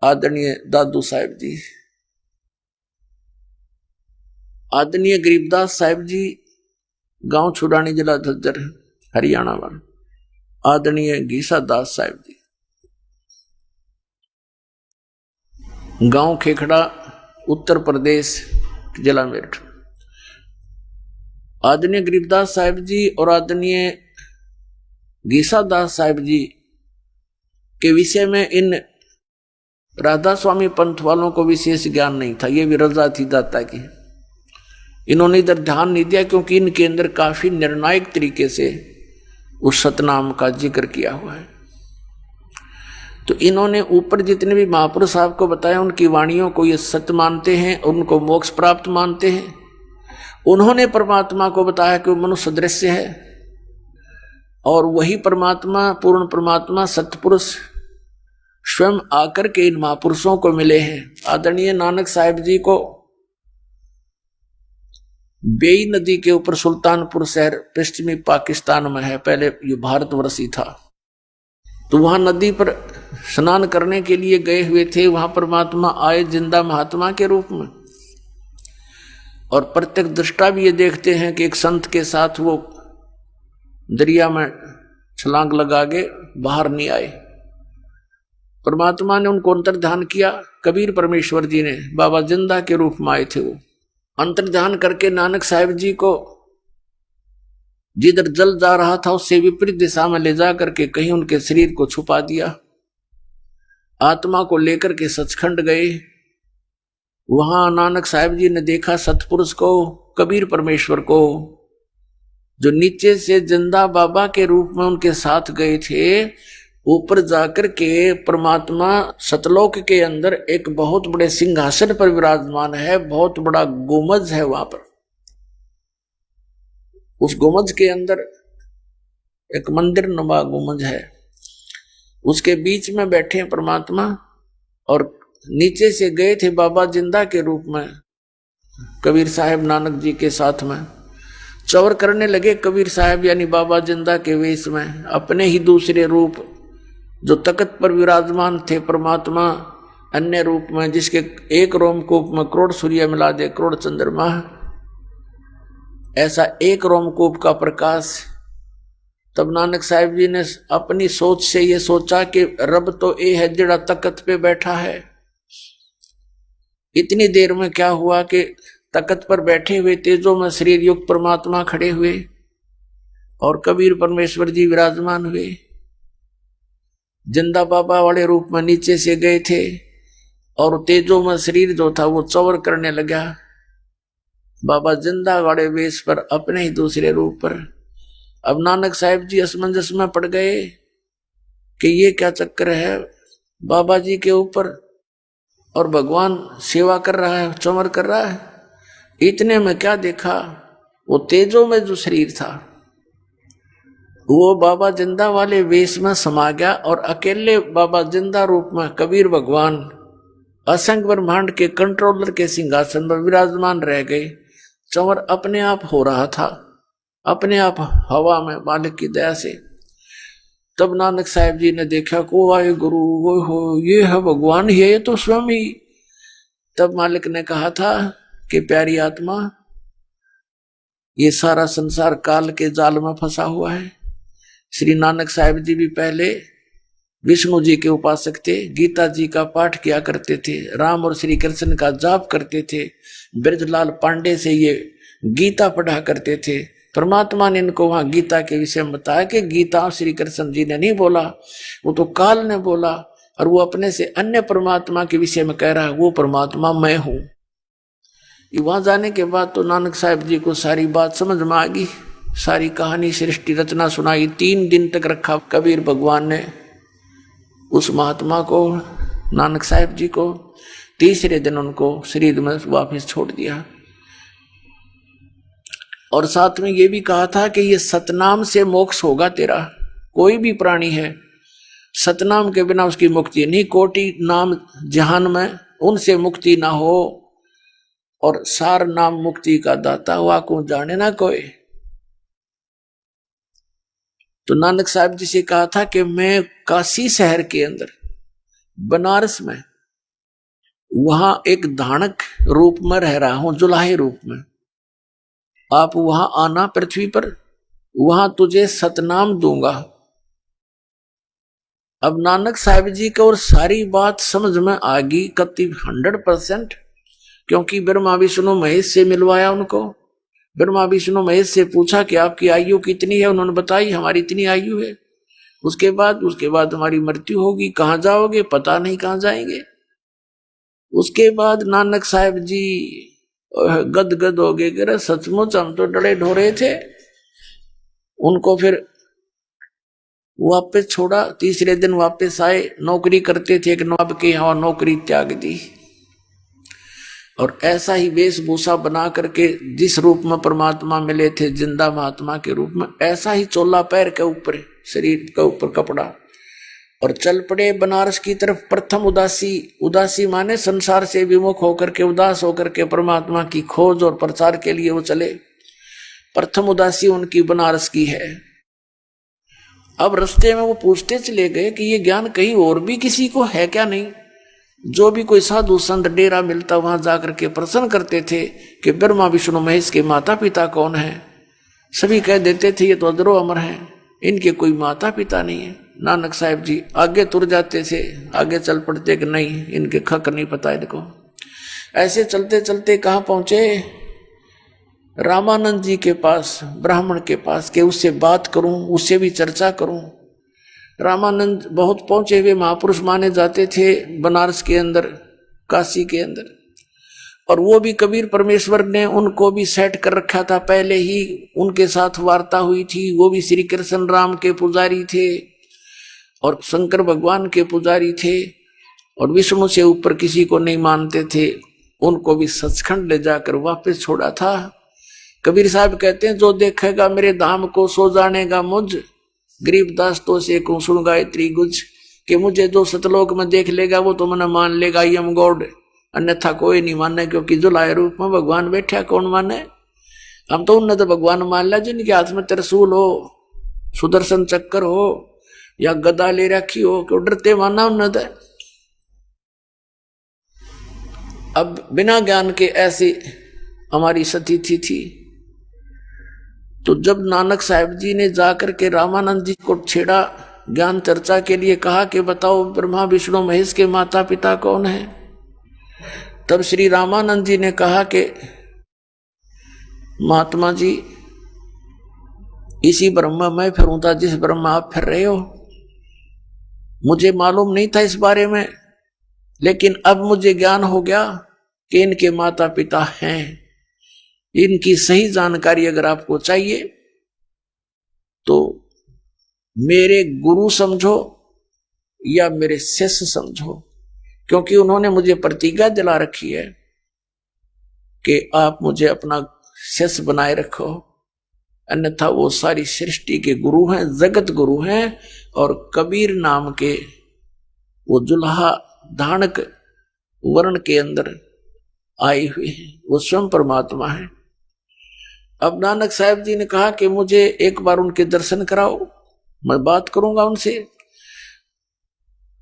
आदरणीय दादू साहिब जी, आदरणीय गरीबदास साहिब जी, गांव छुड़ानी, जिला झज्जर, हरियाणा वाला, आदरणीय गीसा दास साहिब जी, गांव खेखड़ा, उत्तर प्रदेश, जिला मेरठ, आदरणीय गरीबदास साहिब जी और आदरणीय गीसा दास साहिब जी के विषय में इन राधा स्वामी पंथ वालों को विशेष ज्ञान नहीं था, ये भी रजा थी दाता की। इन्होंने इधर ध्यान नहीं दिया क्योंकि इनके अंदर काफी निर्णायक तरीके से उस सतनाम का जिक्र किया हुआ है। तो इन्होंने ऊपर जितने भी महापुरुष आपको बताया उनकी वाणियों को ये सत्य मानते हैं, उनको मोक्ष प्राप्त मानते हैं। उन्होंने परमात्मा को बताया कि वो मनुष्य दृश्य है और वही परमात्मा, पूर्ण परमात्मा, सतपुरुष स्वयं आकर के इन महापुरुषों को मिले हैं। आदरणीय नानक साहिब जी को बेई नदी के ऊपर सुल्तानपुर शहर पश्चिमी पाकिस्तान में है, पहले ये भारतवर्ष ही था, तो वहां नदी पर स्नान करने के लिए गए हुए थे। वहां परमात्मा आए जिंदा महात्मा के रूप में, और प्रत्यक्ष दृष्टा भी ये देखते हैं कि एक संत के साथ वो दरिया में छलांग लगा के बाहर नहीं आए। परमात्मा ने उनको अंतर्ध्यान किया, कबीर परमेश्वर जी ने बाबा जिंदा के रूप में आए थे। वो अंतर्ध्यान करके नानक साहिब जी को जिधर जल जा रहा था उससे विपरीत दिशा में ले जा करके कहीं उनके शरीर को छुपा दिया। आत्मा को लेकर के सचखंड गए। वहां नानक साहिब जी ने देखा सतपुरुष को, कबीर परमेश्वर को, जो नीचे से जिंदा बाबा के रूप में उनके साथ गए थे। ऊपर जाकर के परमात्मा सतलोक के अंदर एक बहुत बड़े सिंहासन पर विराजमान है, बहुत बड़ा गुमज है वहां पर। उस गुमज के अंदर एक मंदिर नुमा गुमज है, उसके बीच में बैठे हैं परमात्मा, और नीचे से गए थे बाबा जिंदा के रूप में कबीर साहब नानक जी के साथ में। चौर करने लगे कबीर साहब यानी बाबा जिंदा के वेश में, अपने ही दूसरे रूप जो तख्त पर विराजमान थे परमात्मा अन्य रूप में, जिसके एक रोमकूप में करोड़ सूर्य मिला दे करोड़ चंद्रमा, ऐसा एक रोमकूप का प्रकाश। तब नानक साहिब जी ने अपनी सोच से ये सोचा कि रब तो ये है जड़ा तख्त पे बैठा है। इतनी देर में क्या हुआ कि तख्त पर बैठे हुए तेजो में शरीर युक्त परमात्मा खड़े हुए और कबीर परमेश्वर जी विराजमान हुए। जिंदा बाबा वाले रूप में नीचे से गए थे और तेजो में शरीर जो था वो चौर करने लगा। बाबा जिंदा वाले वेश पर अपने ही दूसरे रूप पर। अब नानक साहिब जी असमंजस में पड़ गए कि ये क्या चक्कर है, बाबा जी के ऊपर और भगवान सेवा कर रहा है, चमर कर रहा है। इतने में क्या देखा, वो तेजो में जो शरीर था वो बाबा जिंदा वाले वेश में समा गया और अकेले बाबा जिंदा रूप में कबीर भगवान असंख्य ब्रह्मांड के कंट्रोलर के सिंहासन पर विराजमान रह गए। चंवर अपने आप हो रहा था, अपने आप हवा में मालिक की दया से। तब नानक साहिब जी ने देखा को वाहे गुरु वो हो, ये है भगवान, ये तो स्वयं ही। तब मालिक ने कहा था कि प्यारी आत्मा, ये सारा संसार काल के जाल में फंसा हुआ है। श्री नानक साहिब जी भी पहले विष्णु जी के उपासक थे, गीता जी का पाठ किया करते थे, राम और श्री कृष्ण का जाप करते थे, ब्रजलाल पांडे से ये गीता पढ़ा करते थे। परमात्मा ने इनको वहां गीता के विषय में बताया कि गीता श्री कृष्ण जी ने नहीं बोला, वो तो काल ने बोला, और वो अपने से अन्य परमात्मा के विषय में कह रहा है, वो परमात्मा मैं हूं। वहां जाने के बाद तो नानक साहब जी को सारी बात समझ में आ गई, सारी कहानी सृष्टि रचना सुनाई। 3 दिन तक रखा कबीर भगवान ने उस महात्मा को, नानक साहब जी को। तीसरे दिन उनको शरीर में वापस छोड़ दिया, और साथ में ये भी कहा था कि ये सतनाम से मोक्ष होगा तेरा। कोई भी प्राणी है, सतनाम के बिना उसकी मुक्ति नहीं। कोटि नाम जहान में उनसे मुक्ति ना हो, और सार नाम मुक्ति का दाता हुआ को जाने ना कोई। तो नानक साहब जी से कहा था कि मैं काशी शहर के अंदर बनारस में वहां एक धानक रूप में रह रहा हूं, जुलाहे रूप में। आप वहां आना पृथ्वी पर, वहां तुझे सतनाम दूंगा। अब नानक साहब जी को और सारी बात समझ में आ गई कति 100%, क्योंकि ब्रह्मा विष्णु महेश से मिलवाया उनको। ब्रह्मा विष्णु महेश से पूछा कि आपकी आयु कितनी है, उन्होंने बताई हमारी इतनी आयु है। उसके बाद हमारी मृत्यु होगी, कहां जाओगे, पता नहीं कहां जाएंगे। उसके बाद नानक साहब जी गदगद हो गए, कि सचमुच हम तो डरे ढोरे थे। उनको फिर वापस छोड़ा, तीसरे दिन वापस आए। नौकरी करते थे एक नवाब के यहाँ, नौकरी त्याग दी, और ऐसा ही वेशभूषा बना करके जिस रूप में परमात्मा मिले थे जिंदा महात्मा के रूप में, ऐसा ही चोला पैर के ऊपर, शरीर के ऊपर कपड़ा, और चल पड़े बनारस की तरफ। प्रथम उदासी माने संसार से विमुख होकर के, उदास होकर के परमात्मा की खोज और प्रचार के लिए वो चले। प्रथम उदासी उनकी बनारस की है। अब रास्ते में वो पूछते चले गए कि ये ज्ञान कहीं और भी किसी को है क्या नहीं। जो भी कोई साधु संत डेरा मिलता वहां जाकर के प्रश्न करते थे कि ब्रह्मा विष्णु महेश के माता पिता कौन है। सभी कह देते थे ये तो अजरो अमर हैं, इनके कोई माता पिता नहीं है। नानक साहब जी आगे तुर जाते थे, आगे चल पड़ते कि नहीं इनके खक नहीं पता इनको। ऐसे चलते चलते कहाँ पहुंचे, रामानंद जी के पास, ब्राह्मण के पास, के उससे बात करूं, उससे भी चर्चा करूं। रामानंद बहुत पहुंचे हुए महापुरुष माने जाते थे बनारस के अंदर, काशी के अंदर, और वो भी कबीर परमेश्वर ने उनको भी सेट कर रखा था। पहले ही उनके साथ वार्ता हुई थी। वो भी श्री कृष्ण राम के पुजारी थे और शंकर भगवान के पुजारी थे, और विष्णु से ऊपर किसी को नहीं मानते थे। उनको भी सचखंड ले जाकर वापस छोड़ा था। कबीर साहब कहते हैं, जो देखेगा मेरे धाम को सो जानेगा मुझ, गरीबदास तो से को सुन गायत्री गुज, कि मुझे जो सतलोक में देख लेगा वो तो मैंने मान लेगा यम गॉड, अन्यथा कोई नहीं माने, क्योंकि जुलाए रूप में भगवान बैठा कौन माने। हम तो उन्हें तो भगवान मान लिया जिनके हाथ में त्रिशूल हो, सुदर्शन चक्कर हो, या गदा ले रखी हो, क्यों डरते माना उन्हें तो। अब बिना ज्ञान के ऐसी हमारी स्थिति थी। तो जब नानक साहब जी ने जाकर के रामानंद जी को छेड़ा ज्ञान चर्चा के लिए, कहा कि बताओ ब्रह्मा विष्णु महेश के माता पिता कौन है, तब श्री रामानंद जी ने कहा कि महात्मा जी इसी ब्रह्म में फिरूं था जिस ब्रह्म आप फिर रहे हो। मुझे मालूम नहीं था इस बारे में, लेकिन अब मुझे ज्ञान हो गया कि इनके माता पिता हैं। इनकी सही जानकारी अगर आपको चाहिए तो मेरे गुरु समझो या मेरे शिष्य समझो, क्योंकि उन्होंने मुझे प्रतिज्ञा दिला रखी है कि आप मुझे अपना शिष्य बनाए रखो, अन्यथा वो सारी सृष्टि के गुरु हैं, जगत गुरु हैं। और कबीर नाम के वो जुल्हा धानक वर्ण के अंदर आए हुए हैं, वो स्वयं परमात्मा है। अब नानक साहब जी ने कहा कि मुझे एक बार उनके दर्शन कराओ, मैं बात करूंगा उनसे।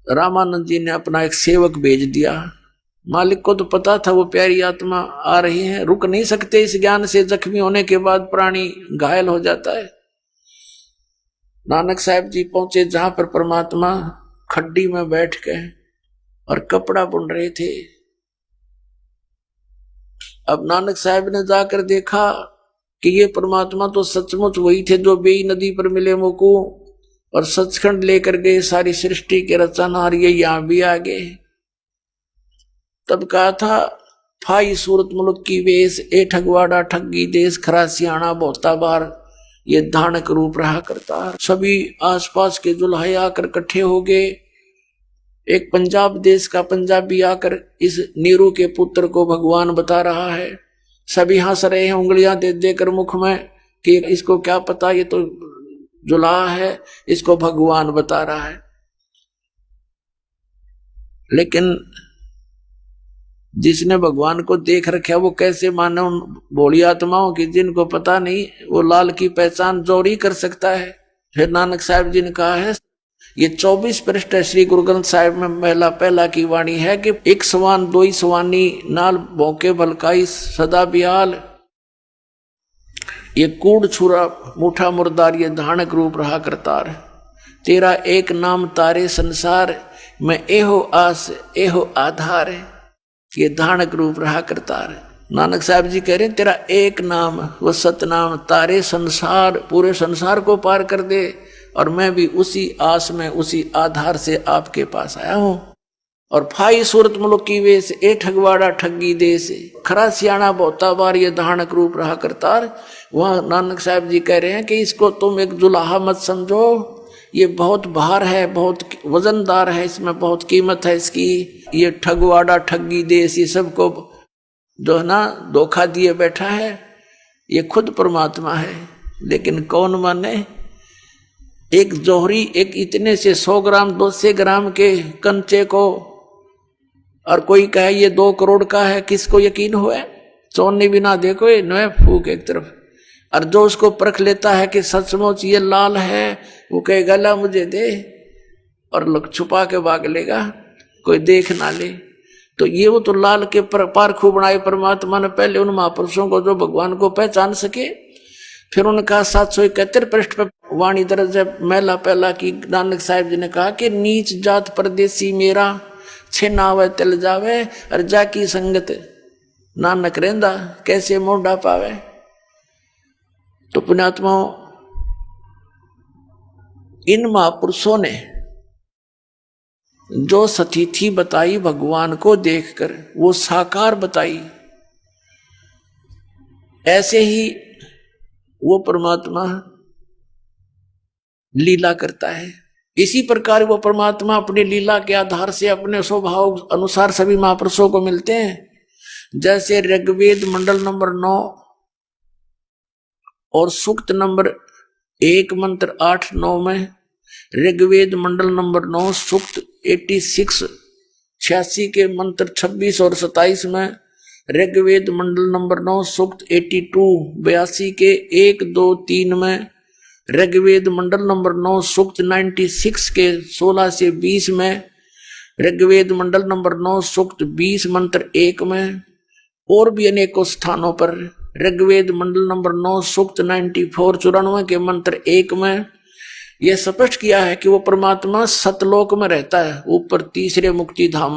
रामानंद जी ने अपना एक सेवक भेज दिया। मालिक को तो पता था वो प्यारी आत्मा आ रही है, रुक नहीं सकते इस ज्ञान से। जख्मी होने के बाद प्राणी घायल हो जाता है। नानक साहब जी पहुंचे जहां पर परमात्मा खड्डी में बैठ के और कपड़ा बुन रहे थे। अब नानक साहब ने जाकर देखा कि ये परमात्मा तो सचमुच वही थे जो बेई नदी पर मिले मुकु और सचखंड लेकर गए सारी सृष्टि के रचनहार, ये यहां भी आ गए। तब कहा था फाई सूरत मुल्क की वेश, ए ठगवाड़ा ठगी देश, खरा सियाणा बहुता बार, ये धानक रूप रहा करता। सभी आसपास के दुल्हे आकर इकट्ठे हो गए। एक पंजाब देश का पंजाबी आकर इस नीरू के पुत्र को भगवान बता रहा है। सभी हंस रहे हैं उंगलियां दे देकर मुख में कि इसको क्या पता, ये तो जुलाहा है, इसको भगवान बता रहा है। लेकिन जिसने भगवान को देख रखा वो कैसे माने उन भोली आत्माओं की जिनको पता नहीं, वो लाल की पहचान जोर ही कर सकता है। फिर नानक साहब जी ने कहा है, ये 24 पृष्ठ श्री गुरु ग्रंथ साहिब में महिला पहला की वाणी है कि एक सवान दोई सवानी नाल भौके भलकाई सदा बिहाल, ये कूड़ छुरा मुठा मुर्दार, ये धानक रूप रहा करतार, तेरा एक नाम तारे संसार में एहो आस एहो आधार, ये धानक रूप रहा करतार। नानक साहब जी कह रहे हैं तेरा एक नाम वो सतनाम तारे संसार, पूरे संसार को पार कर दे, और मैं भी उसी आस में उसी आधार से आपके पास आया हूं। और फाई सूरत मुल्क की वेश, ए ठगवाड़ा ठगी देश, खरा सियाणा बहुता बार, ये धानक रूप रहा करतार। वहां नानक साहब जी कह रहे हैं कि इसको तुम एक जुलाहा मत समझो, ये बहुत भार है, बहुत वजनदार है, इसमें बहुत कीमत है इसकी। ये ठगवाड़ा ठगी देश, ये सबको जो है ना धोखा दिए बैठा है, ये खुद परमात्मा है। लेकिन कौन माने? एक जोहरी, एक इतने से 100 ग्राम 200 ग्राम के कंचे को, और कोई कहे ये 2 करोड़ का है, किसको यकीन हुआ? सोने भी ना देखो, ये नए फूक एक तरफ। और जो उसको परख लेता है कि सचमुच ये लाल है, वो कहेगा ला मुझे दे, और लोग छुपा के भाग लेगा, कोई देख ना ले। तो ये वो तो लाल के पारखू बनाए परमात्मा ने पहले उन महापुरुषों को जो भगवान को पहचान सके। फिर उनका 771 पृष्ठ पर वाणी दर्ज है महिला पहला की। नानक साहब जी ने कहा कि नीच जात परदेसी मेरा, छे नावे तिल जावे, और जाकी संगत नानक रेंदा, कैसे मोढ़ा पावे। तो पुण्यात्माओं, इन महापुरुषों ने जो सतीथि बताई भगवान को देखकर, वो साकार बताई, ऐसे ही वो परमात्मा लीला करता है। इसी प्रकार वो परमात्मा अपनी लीला के आधार से अपने स्वभाव अनुसार सभी महापुरुषों को मिलते हैं। जैसे ऋग्वेद मंडल नंबर 9 और सूक्त नंबर 1 मंत्र 8-9 में, ऋग्वेद मंडल नंबर 9 सूक्त 86 के मंत्र 26 और 27 में, ऋग्वेद मंडल नंबर 9 सूक्त 82 के 1, 2, 3 में, ऋग्वेद मंडल नंबर 9 सूक्त 96 के 16 से 20 में, ऋग्वेद मंडल नंबर 9 सूक्त 20 मंत्र 1 में, और भी अनेकों स्थानों पर ऋग्वेद मंडल नंबर 9 सूक्त 94 के मंत्र 1 में यह स्पष्ट किया है कि वो परमात्मा सतलोक में रहता है, ऊपर तीसरे मुक्ति धाम में।